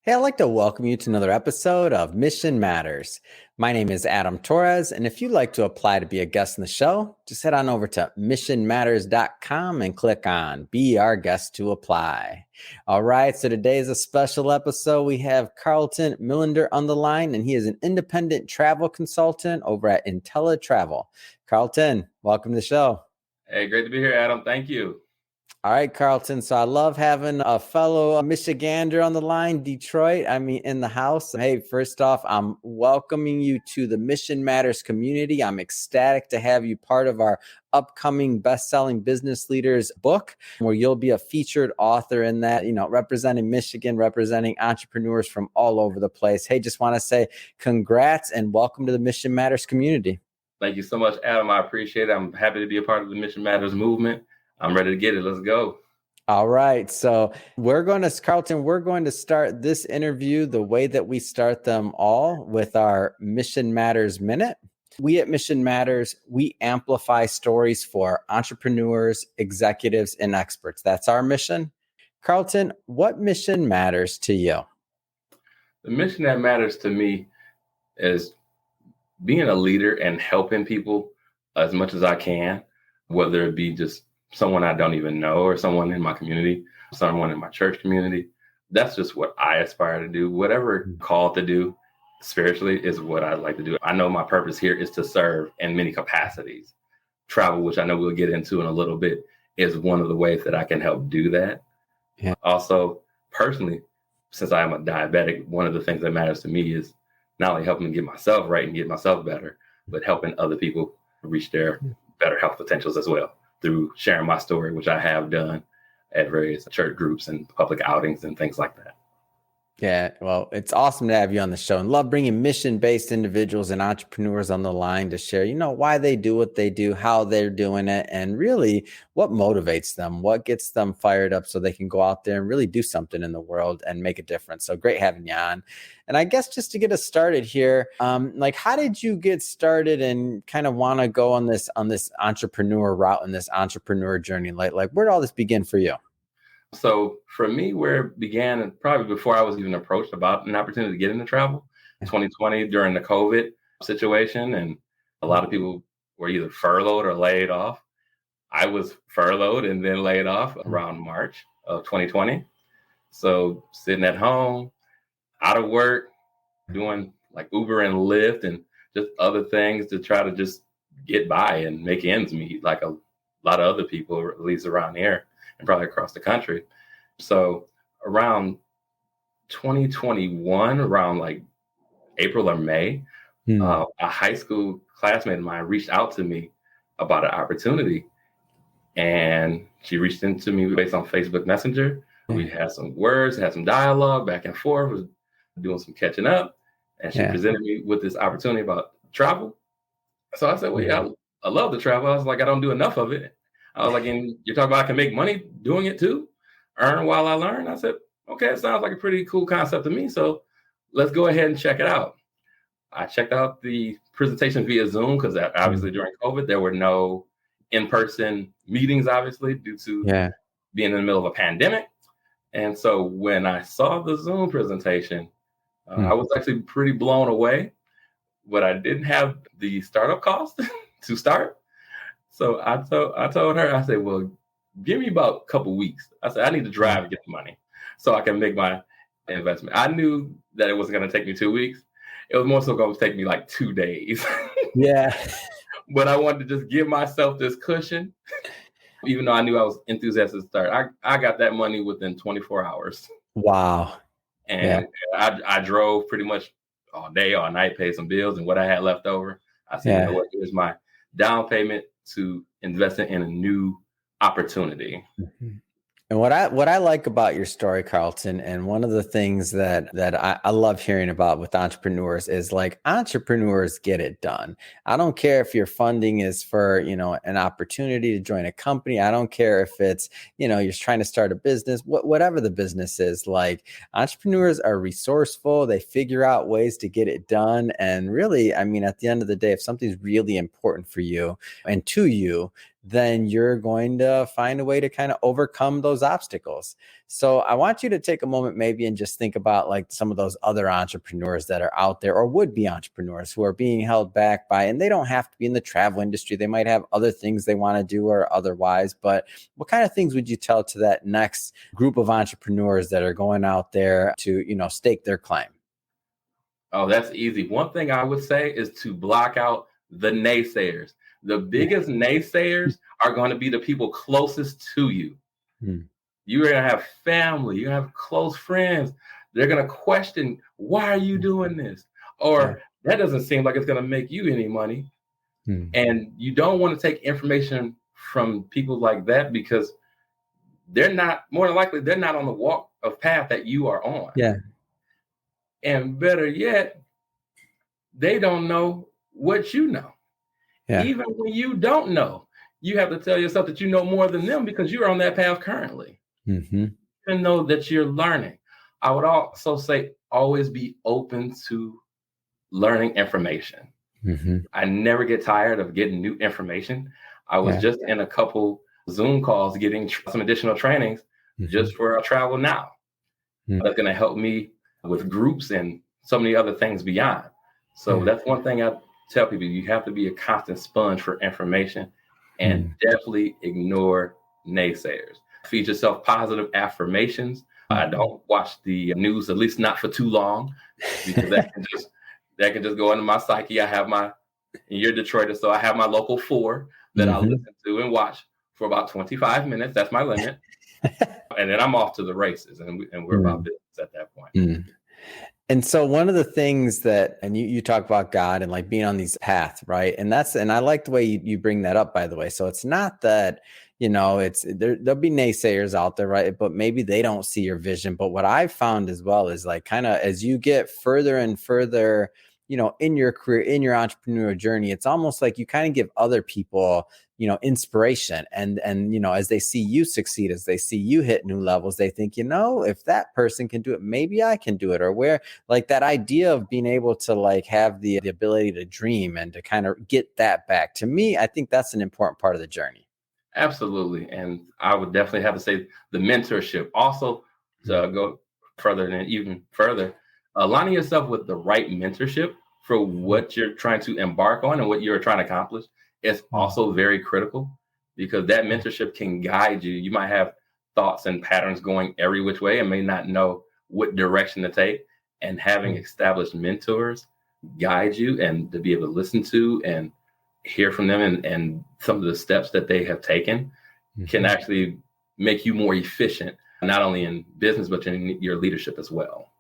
Hey, I'd like to welcome you to another episode of Mission Matters. My name is Adam Torres, and if you'd like to apply to be a guest in the show, just head on over to missionmatters.com and click on Be Our Guest to apply. All right, so today is a special episode. We have Carlton Millender on the line, and he is an independent travel consultant over at IntelliTravel. Carlton, welcome to the show. Hey, great to be here, Adam. Thank you. All right, Carlton. So I love having a fellow Michigander on the line, Detroit. In the house. Hey, first off, I'm welcoming you to the Mission Matters community. I'm ecstatic to have you part of our upcoming best-selling business leaders book, where you'll be a featured author in that, representing Michigan, representing entrepreneurs from all over the place. Hey, just want to say congrats and welcome to the Mission Matters community. Thank you so much, Adam. I appreciate it. I'm happy to be a part of the Mission Matters movement. I'm ready to get it. Let's go. All right. So Carlton, we're going to start this interview the way that we start them all, with our Mission Matters Minute. We at Mission Matters, we amplify stories for entrepreneurs, executives, and experts. That's our mission. Carlton, what mission matters to you? The mission that matters to me is being a leader and helping people as much as I can, whether it be just someone I don't even know or someone in my community, someone in my church community. That's just what I aspire to do. Whatever called to do spiritually is what I like to do. I know my purpose here is to serve in many capacities. Travel, which I know we'll get into in a little bit, is one of the ways that I can help do that. Yeah. Also, personally, since I am a diabetic, one of the things that matters to me is not only helping get myself right and get myself better, but helping other people reach their better health potentials as well, through sharing my story, which I have done at various church groups and public outings and things like that. Yeah, well, it's awesome to have you on the show, and love bringing mission-based individuals and entrepreneurs on the line to share, why they do what they do, how they're doing it, and really what motivates them, what gets them fired up so they can go out there and really do something in the world and make a difference. So great having you on. And I guess just to get us started here, how did you get started and kind of want to go on this entrepreneur route and this entrepreneur journey? Like where did all this begin for you? So for me, where it began, and probably before I was even approached about an opportunity to get into travel, 2020 during the COVID situation, and a lot of people were either furloughed or laid off. I was furloughed and then laid off around March of 2020. So sitting at home, out of work, doing like Uber and Lyft and just other things to try to just get by and make ends meet, like a lot of other people, at least around here and probably across the country. So around 2021, around like April or May, a high school classmate of mine reached out to me about an opportunity. And she reached into me based on Facebook Messenger. We had some words, had some dialogue back and forth, was doing some catching up. And she presented me with this opportunity about travel. So I said, well, yeah, I love to travel. I was like, I don't do enough of it. I was like, and you're talking about I can make money doing it too, earn while I learn. I said, okay, it sounds like a pretty cool concept to me. So let's go ahead and check it out. I checked out the presentation via Zoom because obviously during COVID, there were no in-person meetings, obviously, due to being in the middle of a pandemic. And so when I saw the Zoom presentation, I was actually pretty blown away, but I didn't have the startup cost to start. So I told her, I said, well, give me about a couple weeks. I said, I need to drive and get the money so I can make my investment. I knew that it wasn't going to take me 2 weeks. It was more so going to take me like 2 days. Yeah. But I wanted to just give myself this cushion, even though I knew I was enthusiastic to start. I got that money within 24 hours. Wow. And I drove pretty much all day, all night, paid some bills, and what I had left over, I said, you know what, here's my down payment to investing in a new opportunity. And what I like about your story, Carlton, and one of the things that I love hearing about with entrepreneurs is like entrepreneurs get it done. I don't care if your funding is for, an opportunity to join a company. I don't care if it's, you're trying to start a business, whatever the business is. Like entrepreneurs are resourceful. They figure out ways to get it done. And really, at the end of the day, if something's really important for you and to you, then you're going to find a way to kind of overcome those obstacles. So I want you to take a moment maybe and just think about like some of those other entrepreneurs that are out there or would be entrepreneurs who are being held back by, and they don't have to be in the travel industry. They might have other things they want to do or otherwise, but what kind of things would you tell to that next group of entrepreneurs that are going out there to, stake their claim? Oh, that's easy. One thing I would say is to block out the naysayers. The biggest naysayers are going to be the people closest to you. You're going to have family, you have close friends. They're going to question, why are you doing this? Or that doesn't seem like it's going to make you any money. And you don't want to take information from people like that because they're not, more than likely, they're not on the walk of path that you are on. Yeah. And better yet, they don't know what you know. Yeah. Even when you don't know, you have to tell yourself that you know more than them because you're on that path currently. Even know that you're learning. I would also say always be open to learning information. I never get tired of getting new information. I was just in a couple Zoom calls getting some additional trainings just for Travel Now. That's going to help me with groups and so many other things beyond. So that's one thing I tell people. You have to be a constant sponge for information and definitely ignore naysayers. Feed yourself positive affirmations. I don't watch the news, at least not for too long, because that can just go into my psyche. I have you're Detroiter, so I have my local 4 that I listen to and watch for about 25 minutes. That's my limit. And then I'm off to the races, and we're about business at that point. And so one of the things that, and you talk about God and like being on these paths, right? And I like the way you bring that up, by the way. So it's not that, it's there'll be naysayers out there, right? But maybe they don't see your vision. But what I've found as well is like kind of as you get further and further, in your career, in your entrepreneurial journey, it's almost like you kind of give other people, inspiration. And, as they see you succeed, as they see you hit new levels, they think, if that person can do it, maybe I can do it. Or where like that idea of being able to like have the ability to dream and to kind of get that back. To me, I think that's an important part of the journey. Absolutely. And I would definitely have to say the mentorship also to go further and even further, aligning yourself with the right mentorship for what you're trying to embark on and what you're trying to accomplish is also very critical because that mentorship can guide you. You might have thoughts and patterns going every which way and may not know what direction to take. And having established mentors guide you and to be able to listen to and hear from them and some of the steps that they have taken can actually make you more efficient, not only in business, but in your leadership as well.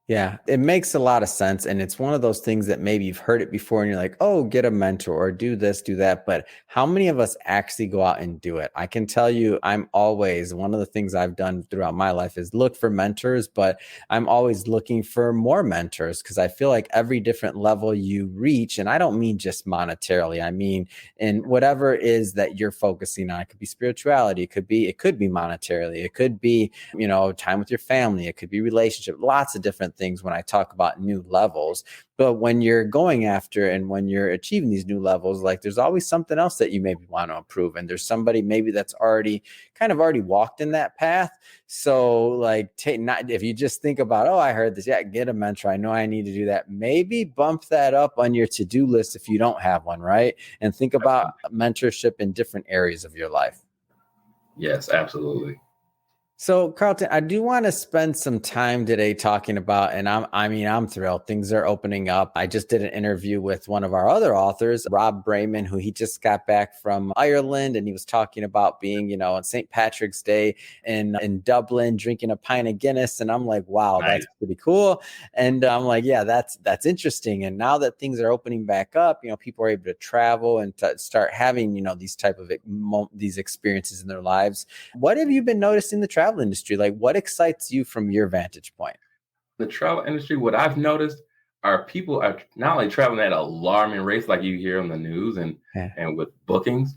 Yeah, it makes a lot of sense. And it's one of those things that maybe you've heard it before and you're like, oh, get a mentor or do this, do that. But how many of us actually go out and do it? I can tell you, I'm always, one of the things I've done throughout my life is look for mentors, but I'm always looking for more mentors because I feel like every different level you reach, and I don't mean just monetarily, I mean, in whatever it is that you're focusing on, it could be spirituality, it could be monetarily, it could be, time with your family, it could be relationship, lots of different things when I talk about new levels. But when you're going after and when you're achieving these new levels, like there's always something else that you maybe want to improve. And there's somebody maybe that's already walked in that path. So like if you just think about, oh, I heard this, get a mentor. I know I need to do that. Maybe bump that up on your to-do list if you don't have one, right? And think about mentorship in different areas of your life. Yes, absolutely. So Carlton, I do want to spend some time today talking about, and I'm thrilled. Things are opening up. I just did an interview with one of our other authors, Rob Brayman, who he just got back from Ireland, and he was talking about being, on St. Patrick's Day in Dublin, drinking a pint of Guinness. And I'm like, wow, that's pretty cool. And I'm like, yeah, that's interesting. And now that things are opening back up, people are able to travel and to start having, these type of these experiences in their lives. What have you been noticing the travel industry? Like what excites you from your vantage point? The travel industry, what I've noticed are people are not only traveling at alarming rates like you hear on the news and with bookings,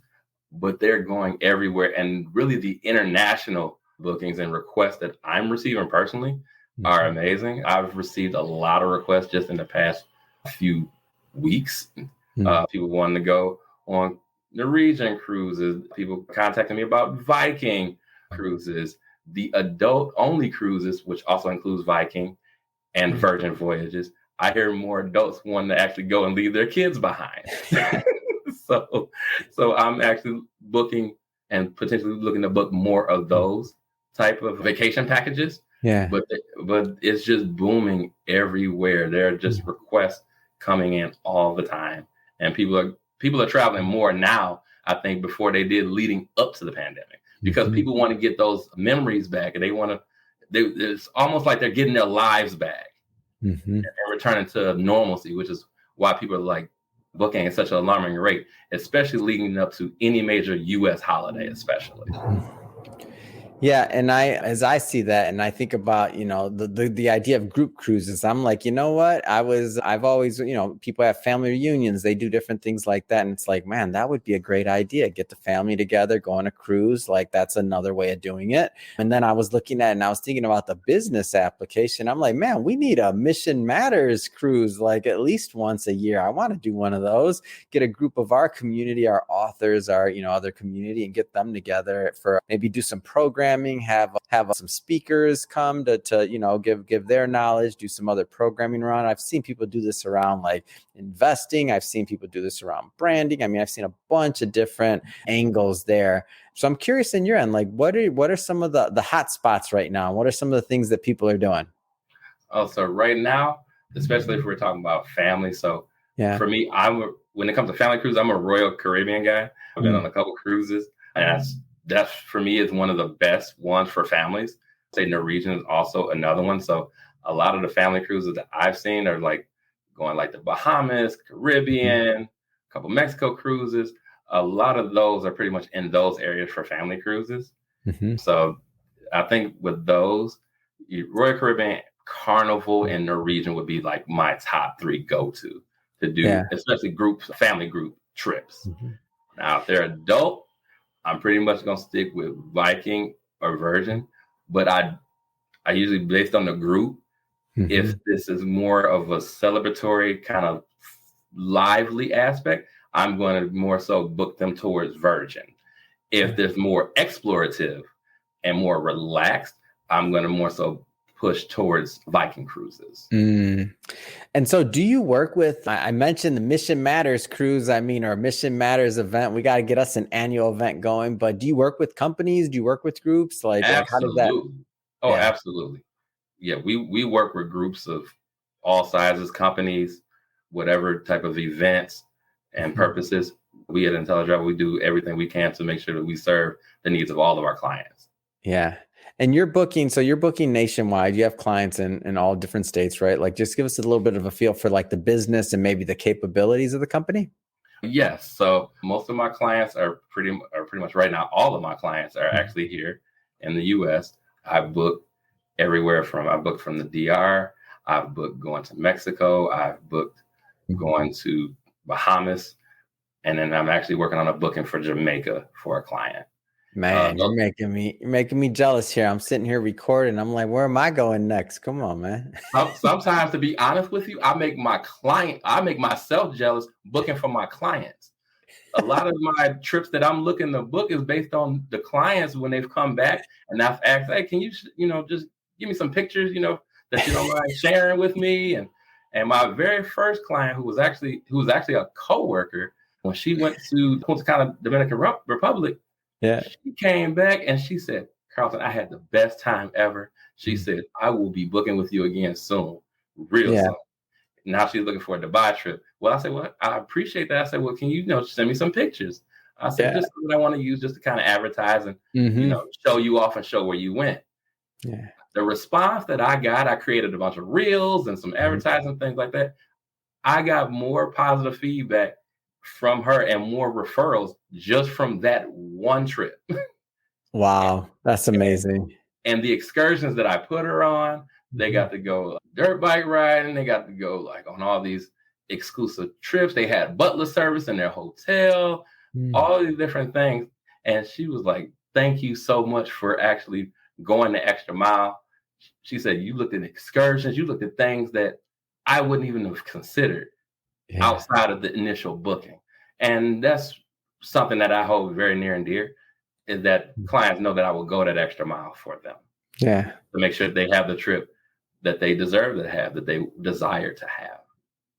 but they're going everywhere. And really the international bookings and requests that I'm receiving personally are amazing. I've received a lot of requests just in the past few weeks. People wanting to go on Norwegian cruises. People contacting me about Viking cruises, the adult only cruises, which also includes Viking and Virgin voyages. I hear more adults wanting to actually go and leave their kids behind. so, so I'm actually booking and potentially looking to book more of those type of vacation packages. Yeah. But it's just booming everywhere. There are just requests coming in all the time, and people are traveling more now, I think, before they did leading up to the pandemic, because people want to get those memories back, and it's almost like they're getting their lives back and returning to normalcy, which is why people are like booking at such an alarming rate, especially leading up to any major U.S. holiday, especially. Yeah, and as I see that, and I think about, the idea of group cruises, I'm like, you know what? I've always, people have family reunions, they do different things like that, and it's like, man, that would be a great idea. Get the family together, go on a cruise, like that's another way of doing it. And then I was looking at it and I was thinking about the business application. I'm like, man, we need a Mission Matters cruise, like at least once a year. I want to do one of those. Get a group of our community, our authors, our other community, and get them together for maybe do some programs. Have some speakers come to give their knowledge, do some other programming around. I've seen people do this around like investing. I've seen people do this around branding. I mean, I've seen a bunch of different angles there. So I'm curious in your end, like what are some of the hot spots right now? What are some of the things that people are doing? Oh, so right now, especially if we're talking about family. So for me, when it comes to family cruise, I'm a Royal Caribbean guy. I've been on a couple cruises, and that's for me is one of the best ones for families. I'd say Norwegian is also another one. So a lot of the family cruises that I've seen are like going like the Bahamas, Caribbean, a couple Mexico cruises. A lot of those are pretty much in those areas for family cruises. So I think with those, Royal Caribbean, Carnival, and Norwegian would be like my top three go-to to do, especially family group trips. Now, if they're adult, I'm pretty much going to stick with Viking or Virgin, but I usually, based on the group, if this is more of a celebratory kind of lively aspect, I'm going to more so book them towards Virgin. If there's more explorative and more relaxed, I'm going to more so push towards Viking cruises. And so do you work with, I mentioned the Mission Matters cruise, or Mission Matters event. We got to get us an annual event going, but do you work with companies? Do you work with groups? Like how does that? Oh, absolutely. Yeah, we work with groups of all sizes, companies, whatever type of events and purposes. We at IntelliDrive, we do everything we can to make sure that we serve the needs of all of our clients. Yeah. And you're booking nationwide. You have clients in all different states, right? Like just give us a little bit of a feel for like the business and maybe the capabilities of the company. Yes. So most of my clients are pretty much right now, all of my clients are actually here in the US. I've booked from the DR. I've booked going to Mexico. I've booked going to Bahamas. And then I'm actually working on a booking for Jamaica for a client. Man, you're making me jealous here. I'm sitting here recording. I'm like, where am I going next? Come on, man. Sometimes, to be honest with you, I make myself jealous booking for my clients. A lot of my trips that I'm looking to book is based on the clients when they've come back, and I've asked, hey, can you, just give me some pictures, that you don't mind sharing with me. And my very first client, who was actually a coworker, when she went to Punta Cana, Dominican Republic, she came back and she said, Carlton, I had the best time ever. She said, I will be booking with you again soon, soon. Now she's looking for a Dubai trip. Well, I said, well, I appreciate that. I said, well, can you, send me some pictures? I said, just what I want to use just to kind of advertise and, show you off and show where you went. Yeah. The response that I got, I created a bunch of reels and some advertising, things like that. I got more positive feedback from her and more referrals just from that one trip. Wow, that's amazing. And the excursions that I put her on, they got to go dirt bike riding. They got to go like on all these exclusive trips. They had butler service in their hotel, all these different things. And she was like, thank you so much for actually going the extra mile. She said, you looked at excursions, you looked at things that I wouldn't even have considered outside of the initial booking. And that's something that I hold very near and dear is that clients know that I will go that extra mile for them. Yeah. To make sure they have the trip that they deserve to have, that they desire to have.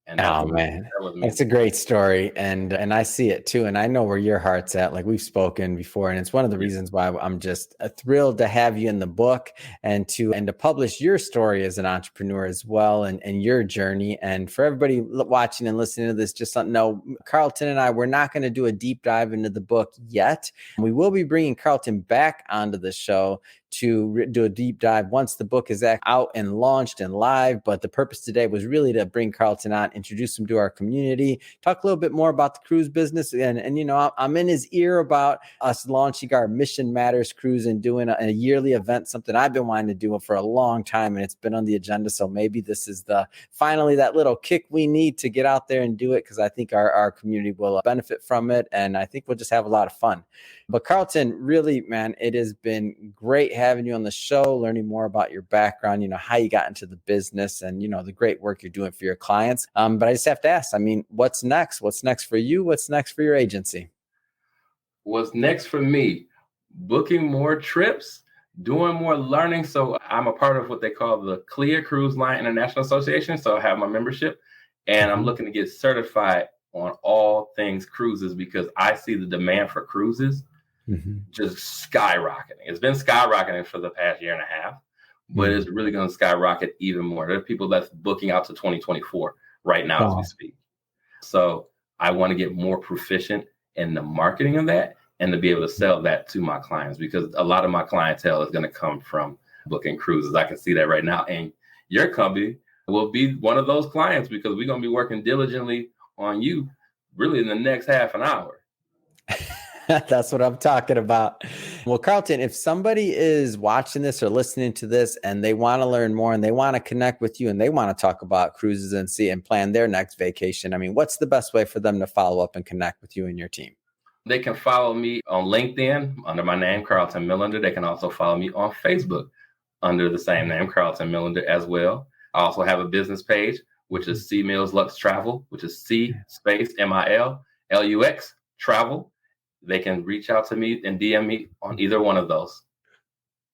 And man, that's a great story. And I see it too. And I know where your heart's at. Like we've spoken before. And it's one of the reasons why I'm just thrilled to have you in the book and to publish your story as an entrepreneur as well and your journey. And for everybody watching and listening to this, just know Carlton and I, we're not going to do a deep dive into the book yet. We will be bringing Carlton back onto the show to do a deep dive once the book is out and launched and live. But the purpose today was really to bring Carlton on, introduce him to our community, talk a little bit more about the cruise business. And you know, I'm in his ear about us launching our Mission Matters cruise and doing a yearly event, something I've been wanting to do for a long time. And it's been on the agenda. So maybe this is finally that little kick we need to get out there and do it, because I think our community will benefit from it. And I think we'll just have a lot of fun. But Carlton, really, man, it has been great having you on the show, learning more about your background, you know, how you got into the business and, you know, the great work you're doing for your clients. But I just have to ask, I mean, what's next? What's next for you? What's next for your agency? What's next for me? Booking more trips, doing more learning. So I'm a part of what they call the CLIA Cruise Line International Association. So I have my membership and I'm looking to get certified on all things cruises because I see the demand for cruises just skyrocketing. It's been skyrocketing for the past year and a half, but it's really going to skyrocket even more. There are people that's booking out to 2024 right now as we speak. So I want to get more proficient in the marketing of that and to be able to sell that to my clients, because a lot of my clientele is going to come from booking cruises. I can see that right now. And your company will be one of those clients because we're going to be working diligently on you really in the next half an hour. That's what I'm talking about. Well, Carlton, if somebody is watching this or listening to this and they want to learn more and they want to connect with you and they want to talk about cruises and see and plan their next vacation, I mean, what's the best way for them to follow up and connect with you and your team? They can follow me on LinkedIn under my name, Carlton Millender. They can also follow me on Facebook under the same name, Carlton Millender, as well. I also have a business page, which is C Mills Lux Travel, which is C space MILLUX Travel. They can reach out to me and DM me on either one of those.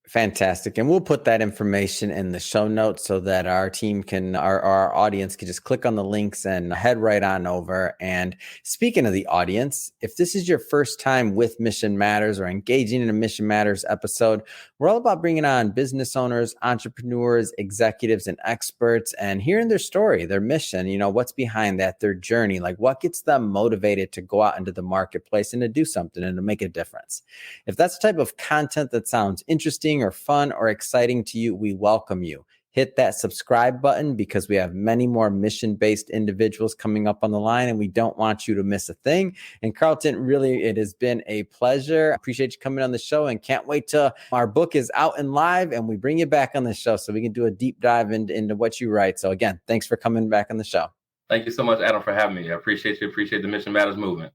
Fantastic. And we'll put that information in the show notes so that our team can, our audience can just click on the links and head right on over. And speaking of the audience, if this is your first time with Mission Matters or engaging in a Mission Matters episode, we're all about bringing on business owners, entrepreneurs, executives, and experts and hearing their story, their mission, you know, what's behind that, their journey, like what gets them motivated to go out into the marketplace and to do something and to make a difference. If that's the type of content that sounds interesting or fun or exciting to you, we welcome you. Hit that subscribe button because we have many more mission-based individuals coming up on the line and we don't want you to miss a thing. And Carlton, really, it has been a pleasure. I appreciate you coming on the show and can't wait till our book is out and live and we bring you back on the show so we can do a deep dive into what you write. So again, thanks for coming back on the show. Thank you so much, Adam, for having me. I appreciate you. Appreciate the Mission Matters movement.